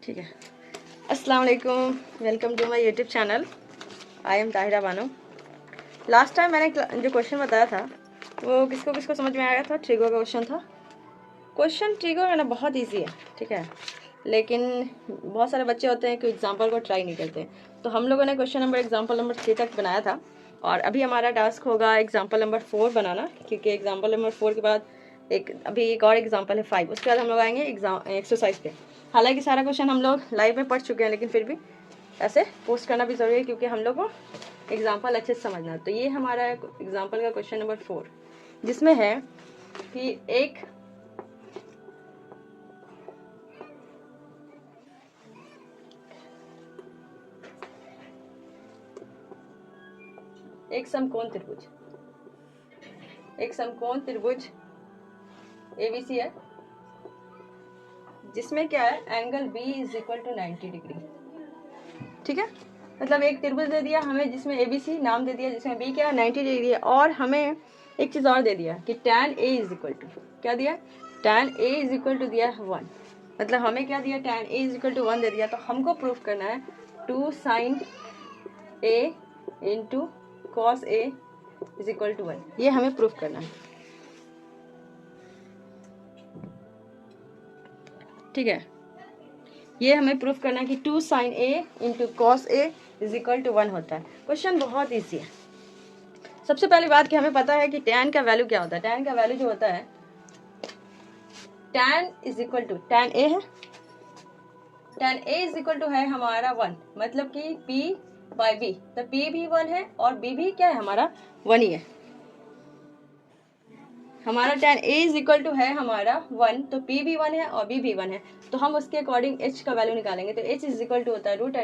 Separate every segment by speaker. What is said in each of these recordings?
Speaker 1: ठीक है। अस्सलाम वालेकुम, welcome to my YouTube channel. I am Tahira Bano. Last time मैंने जो क्वेश्चन बताया था वो किसको किसको समझ में आया था? ट्रिगो का क्वेश्चन था। क्वेश्चन ट्रिगो है ना, बहुत इजी है, ठीक है, लेकिन बहुत सारे बच्चे होते हैं कि एग्जाम्पल को ट्राई नहीं करते। तो हम लोगों ने क्वेश्चन नंबर एग्जाम्पल नंबर 3 तक बनाया था और अभी हमारा टास्क होगा एग्जाम्पल नंबर 4 बनाना, क्योंकि एग्जाम्पल नंबर 4 के बाद अभी एक और एग्जाम्पल है 5, उसके बाद हम लोग आएंगे एक्सरसाइज पे। हालांकि सारा क्वेश्चन हम लोग लाइव में पढ़ चुके हैं, लेकिन फिर भी ऐसे पोस्ट करना भी ज़रूरी है क्योंकि हम लोग को एग्जाम्पल अच्छे से समझना है। तो ये हमारा एग्जाम्पल का क्वेश्चन नंबर 4, जिसमें है कि एक समकोण त्रिभुज ABC है, जिसमें क्या है, angle B is equal to 90 degree. ठीक है, मतलब एक त्रिभुज दे दिया हमें जिसमें ABC नाम दे दिया, जिसमें B क्या है 90 डिग्री है, और हमें एक चीज़ और दे दिया कि tan A is equal to क्या दिया, tan A is equal to दिया 1। मतलब हमें क्या दिया, tan A is equal to 1 दे दिया। तो हमको प्रूफ करना है 2 sin A into cos A is equal to 1। ये हमें प्रूफ करना है, ठीक है। ये हमें प्रूफ करना है कि 2 sin A into cos A is equal to 1 होता है। क्वेश्चन बहुत ईजी है। सबसे पहली बात कि हमें पता है कि tan का वैल्यू क्या होता है। tan का वैल्यू जो होता है, tan is equal to tan A है, tan A is equal to है हमारा 1, मतलब कि P बाई B। तो P भी 1 है और B भी क्या है हमारा 1 ही है। हमारा tan A is equal to है हमारा 1, तो P भी 1 है और B भी 1 है। तो हम उसके अकॉर्डिंग H का वैल्यू निकालेंगे। तो H इज इक्वल टू होता है root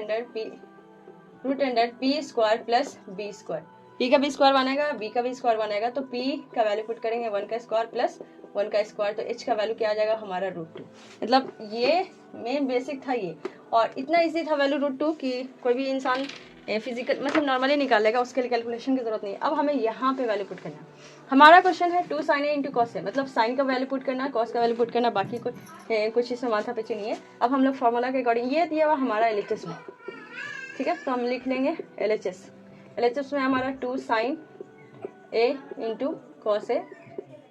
Speaker 1: under P square plus B square. P का भी स्क्वायर बनेगा, B का भी स्क्वायर बनेगा, तो P का वैल्यू पुट करेंगे 1 का स्क्वायर प्लस 1 का स्क्वायर, तो H का वैल्यू क्या आ जाएगा हमारा √2। मतलब ये मेन बेसिक था ये, और इतना इजी था वैल्यू √2 कि कोई भी इंसान फिजिकल मतलब नॉर्मली निकाल लेगा, उसके लिए कैलकुलेशन की जरूरत नहीं है। अब हमें यहाँ पे वैल्यू पुट करना है। हमारा क्वेश्चन है 2 sin A into cos A, मतलब साइन का वैल्यू पुट करना, कॉस का वैल्यू पुट करना, बाकी कुछ इसमें माथा पीछे नहीं है। अब हम लोग फॉर्मूला के अकॉर्डिंग, ये दिया हुआ हमारा LHS में, ठीक है, तो हम लिख लेंगे LHS में हमारा 2 sin A into cos A,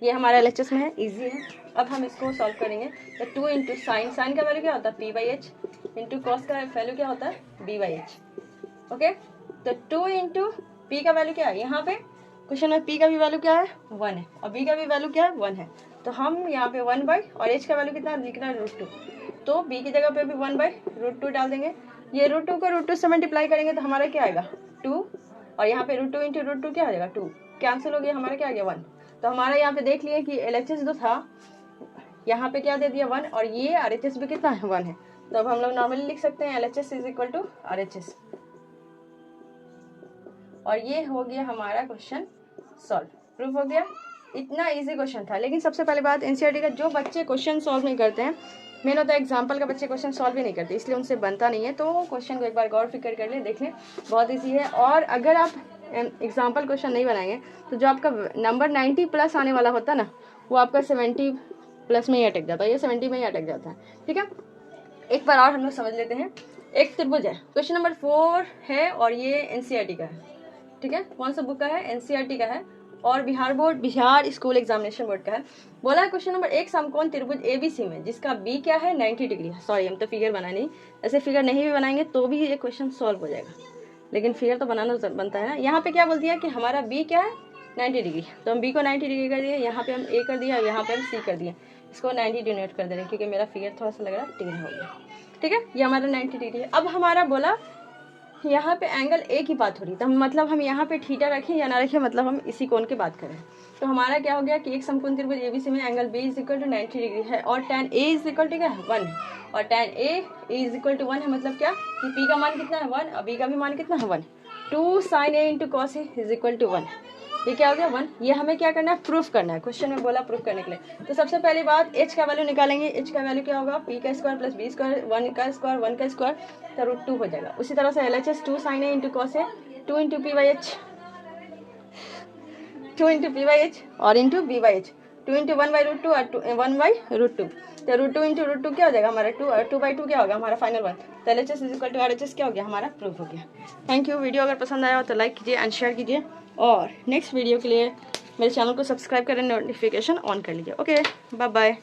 Speaker 1: ये हमारा LHS में है, इजी है। अब हम इसको सॉल्व करेंगे। तो 2 इंटू साइन का वैल्यू क्या होता है P by H, into cos का वैल्यू क्या होता है B बाई एच। ओके, तो 2 इंटू P का वैल्यू क्या है, यहाँ पे क्वेश्चन में P का भी वैल्यू क्या है 1 है और B का भी वैल्यू क्या है 1 है। तो हम यहाँ पे 1 बाई, और H का वैल्यू कितना लिखना है √2, तो B की जगह पे भी 1 बाई √2 डाल देंगे। ये √2 को √2 से मल्टीप्लाई करेंगे तो हमारा क्या आएगा 2, और यहाँ पे √2 इंटू √2 क्या आ जाएगा 2, कैंसिल हो गया, हमारा क्या आ गया 1। तो हमारा यहाँ पे देख लिए कि LHS जो था यहाँ पे क्या दे दिया 1, और ये RHS भी कितना है 1 है। तो अब हम लोग नॉर्मली लिख सकते हैं LHS is equal to RHS, और ये हो गया हमारा क्वेश्चन सॉल्व, प्रूफ हो गया। इतना इजी क्वेश्चन था। लेकिन सबसे पहले बात, एनसीईआरटी का जो बच्चे क्वेश्चन सॉल्व नहीं करते हैं, मेन होता है एग्जाम्पल का बच्चे क्वेश्चन सॉल्व भी नहीं करते, इसलिए उनसे बनता नहीं है। तो क्वेश्चन को एक बार गौर फिक्र कर लें, देख लें, बहुत ईजी है। और अगर आप एग्जाम्पल क्वेश्चन नहीं बनाएंगे तो जो आपका नंबर 90 प्लस आने वाला होता है ना, वो आपका 70 प्लस में ही अटक जाता है, ये 70 में ही अटक जाता है। ठीक है, एक बार और हम लोग समझ लेते हैं। एक त्रिभुज है, क्वेश्चन नंबर 4 है, और ये एनसीईआरटी का है। ठीक है, कौन सा बुक का है, एनसीईआरटी का है, और बिहार स्कूल एग्जामिनेशन बोर्ड का है। बोला है क्वेश्चन नंबर, एक समकोण त्रिभुज ABC में जिसका B क्या है 90 डिग्री है। सॉरी, हम तो फिगर बनाए नहीं, ऐसे फिगर नहीं भी बनाएंगे तो भी ये क्वेश्चन सॉल्व हो जाएगा, लेकिन फिगर तो बनाना बनता है ना। यहाँ पे क्या बोल दिया कि हमारा B क्या है 90 डिग्री, तो हम B को 90 डिग्री कर दिए, यहाँ पे हम A कर दिया, यहाँ पे हम C कर दिए, इसको 90 डिनोट कर दे रहे हैं क्योंकि मेरा फिगर थोड़ा सा लग रहा है टेढ़ा हो गया। ठीक है, ये हमारा 90 डिग्री है। अब हमारा बोला यहाँ पे एंगल A की बात हो रही, तो मतलब हम यहाँ पे थीटा रखें या ना रखें, मतलब हम इसी कोण की बात करें। तो हमारा क्या हो गया कि एक समकोण त्रिभुज ABC में angle B is equal to 90 degree है, और tan A is equal to क्या है 1 है, और tan A is equal to 1 है, मतलब क्या कि P का मान कितना है 1 और B का भी मान कितना है 1। 2 sin A into cos A is equal to 1, ये क्या हो गया 1। ये हमें क्या करना है, प्रूफ करना है। क्वेश्चन में बोला प्रूफ करने के लिए। तो सबसे पहली बात, H का वैल्यू निकालेंगे। H का वैल्यू क्या होगा, P का स्क्वायर प्लस B स्क्वायर, 1 का स्क्वायर 1 का स्क्वायर, तो √2 हो जाएगा। उसी तरह से LHS 2 sin A into cos A, 2 into P by H, 2 into P by H और into B by H। 2 into 1/√2 और 1/√2, तो √2 इंटू √2 क्या हो जाएगा हमारा 2, और 2/2 क्या होगा हमारा फाइनल 1। तो LHS is equal to RHS क्या हो गया हमारा प्रूफ हो गया। Thank you. वीडियो अगर पसंद आया हो तो लाइक कीजिए एंड शेयर कीजिए, और नेक्स्ट वीडियो के लिए मेरे चैनल को सब्सक्राइब करें, नोटिफिकेशन ऑन कर लीजिए। Okay, bye bye.